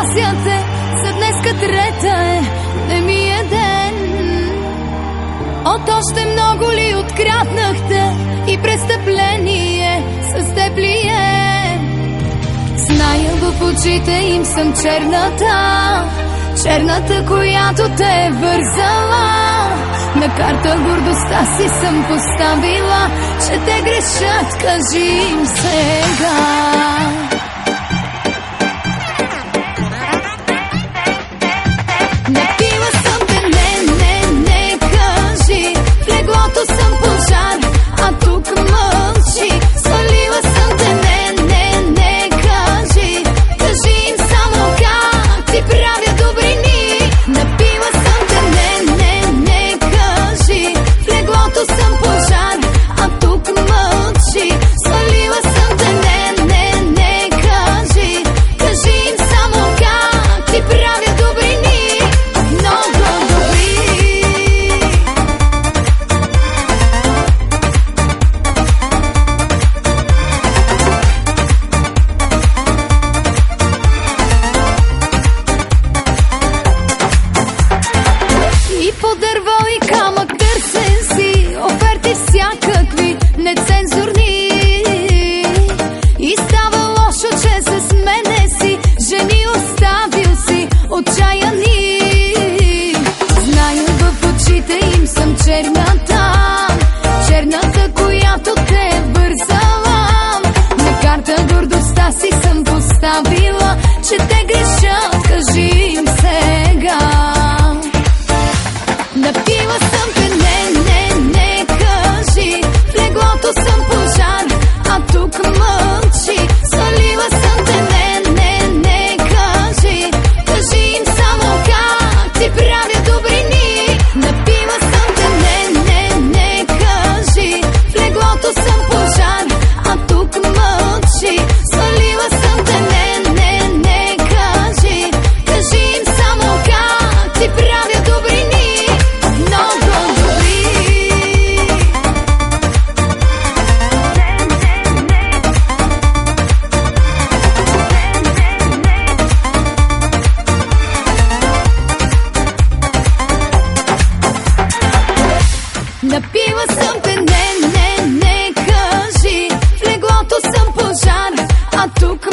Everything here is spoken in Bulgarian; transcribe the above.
Мразя те, за днеска трета е, не ми е ден. От още много ли откраднахте и престъпление с теб ли е? Зная, в очите им съм черната, черната, която те е вързала. На карта гордостта си съм поставила, че те грешат, кажи им сега. Напила съм те, не, кажи, в леглото съм пожар, а тук мълчи. Свалила съм те, не, кажи, кажи им само как ти правя добрини. Напила съм те, не, кажи, в леглото съм пожар, а тук мълчи. Свалила съм те, не, кажи, кажи им само как ти правя добрини. Много добри. И по дърво и камък търсен си, оферти всякакви, нецензурни. И става лошо, че с мене си жени оставил си отчаяни. Знаю, в очите им съм черната, черната, която те е вързала. На карта гордостта си съм поставила, че те грешат, кажи им сега. Напила съм те, не, кажи, в леглото съм пожар, а тук мълчи. Свалила съм те, не, кажи, кажи им само как ти правя добрини. Напила съм те, не, кажи, в леглото съм пожар, а тук мълчи. Свалила съм те, не, кажи, кажи им само как ти правя добрини. Много добри. Напила съм те, не, кажи, в леглото съм пожар, а тук